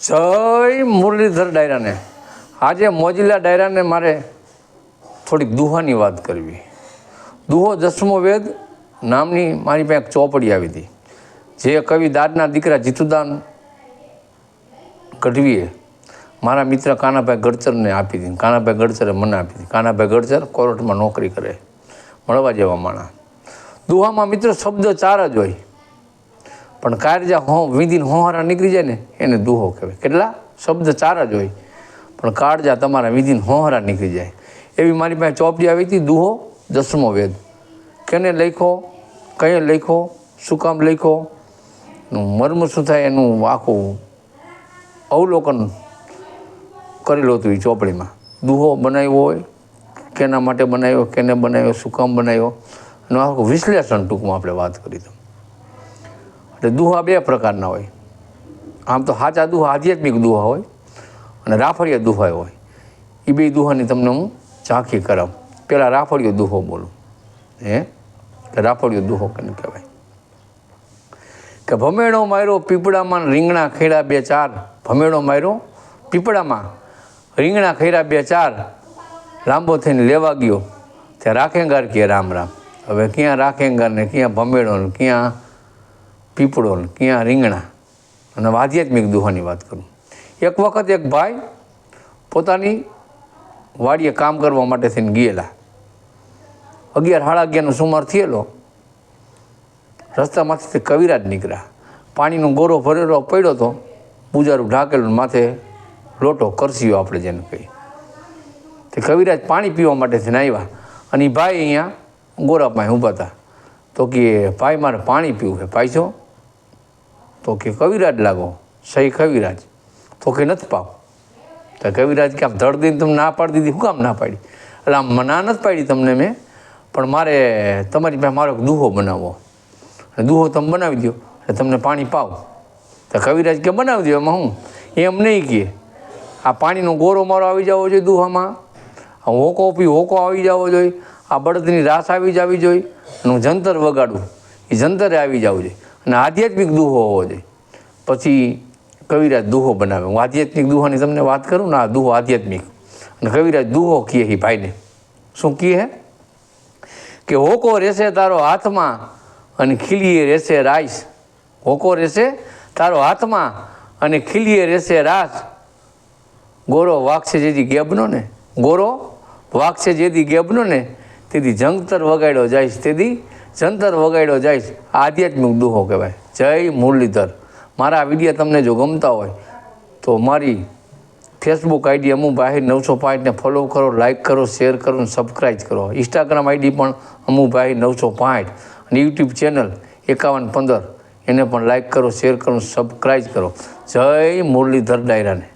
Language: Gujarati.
જય મુરલીધર ડાયરાને. આજે મોજીલા ડાયરાને મારે થોડીક દુહાની વાત કરવી. દુહો દસમો વેદ નામની મારી પાસે એક ચોપડી આવી હતી, જે કવિ દાદના દીકરા જીતુદાન ગઢવીએ મારા મિત્ર કાનાભાઈ ગડચરને આપી હતી. કાનાભાઈ ગડચરે મને આપી હતી. કાનાભાઈ ગડચર કોર્ટમાં નોકરી કરે, મળવા જેવા માણસ. દુહામાં મિત્રો શબ્દ ચાર જ હોય, પણ કાળજા વિધિન હોહારા નીકળી જાય ને એને દુહો કહેવાય. કેટલા શબ્દ ચાર જ હોય, પણ કાળજા તમારા વિધિન હોહારા નીકળી જાય. એવી મારી પાસે ચોપડી આવી હતી, દુહો દસમો વેદ. કેને લખ્યો, કઈ લખ્યો, શું કામ લખ્યો, એનું મર્મ શું થાય, એનું આખું અવલોકન કરેલું હતું એ ચોપડીમાં. દુહો બનાવ્યો હોય, કેના માટે બનાવ્યો, કેને બનાવ્યો, શું કામ બનાવ્યો, એનું આખું વિશ્લેષણ ટૂંકમાં આપણે વાત કરી તો. એટલે દુહા બે પ્રકારના હોય. આમ તો સાચા દુહા આધ્યાત્મિક દુહા હોય અને રાફડિયા દુહા હોય. એ બે દુહાની તમને હું ઝાંખી કરાવું. પહેલાં રાફડિયો દુહો બોલું. રાફડિયો દુહો કેને કહેવાય? કે ભમેડો માર્યો પીપળામાં રીંગણા ખેડા બે ચાર. ભમેડો માર્યો પીપળામાં રીંગણા ખેડા બે ચાર. લાંબો થઈને લેવા ગયો ત્યાં રાખેંગાર કે રામ રામ. હવે ક્યાં રાખેંગાર ને ક્યાં ભમેડો ને ક્યાં પીપળો ને ક્યાં રીંગણા. અને આધ્યાત્મિક દુહાની વાત કરું. એક વખત એક ભાઈ પોતાની વાડીએ કામ કરવા માટે થઈને ગયેલા. 11 સાડા 11નો સુમાર થયેલો. રસ્તામાંથી તે કવિરાજ નીકળ્યા. પાણીનો ગોરો ભરેલો પડ્યો હતો, પૂજારું ઢાંકેલું, માથે લોટો કરસીઓ આપણે જેને કહીએ. તે કવિરાજ પાણી પીવા માટે થઈને આવ્યા અને એ ભાઈ અહીંયા ગોરા પાસે ઊભા હતા. તો કે ભાઈ મારે પાણી પીવું છે, પાઈશો? તો કે કવિરાજ લાગો, સહી કવિરાજ. તો કે નથી પાવ. તો કવિરાજ કે આમ ધડ દઈને તમને ના પાડી દીધી, શું કામ ના પાડી? એટલે આમ ના નથી પાડી તમને મેં, પણ મારે તમારી પાસે મારો દુહો બનાવવો. દુહો તમે બનાવી દો એટલે તમને પાણી પાવ. તો કવિરાજ કે બનાવી દો, એમાં હું એમ નહીં કહે. આ પાણીનો ગોરો મારો આવી જવો જોઈએ દુહામાં, આ હોકો આવી જવો જોઈએ, આ બળદની રાસ આવી જવી જોઈએ, અને હું જંતર વગાડું એ જંતરે આવી જવું જોઈએ, અને આધ્યાત્મિક દુહો હોવો જોઈએ. પછી કવિરાજ દુહો બનાવે. હું આધ્યાત્મિક દુહાની તમને વાત કરું ને, આ દુહો આધ્યાત્મિક. અને કવિરાજ દુહો કહે એ ભાઈને. શું કહે? કે હોકો રહેશે તારો હાથમાં અને ખીલીએ રહેશે રાસ. હોકો રહેશે તારો હાથમાં અને ખીલીએ રહેશે રાસ. ગોરો વાગશે જેથી ગેબનો ને, ગોરો વાગશે જેથી ગેબનો ને, તેથી જંતર વગાડ્યો જઈશ, તેથી જંતર વગાડ્યો જઈશ. આધ્યાત્મિક દુહો કહેવાય. જય મુરલીધર. મારા વિડીયો તમને જો ગમતા હોય તો મારી ફેસબુક આઈડી અમુભાઈ 965ને ફોલો કરો, લાઇક કરો, શેર કરો અને સબસ્ક્રાઈબ કરો. ઇન્સ્ટાગ્રામ આઈડી પણ અમુભાઈ 965 અને યુટ્યુબ ચેનલ 5115 એને પણ લાઇક કરો, શેર કરો, સબસ્ક્રાઈબ કરો. જય મુરલીધર ડાયરાને.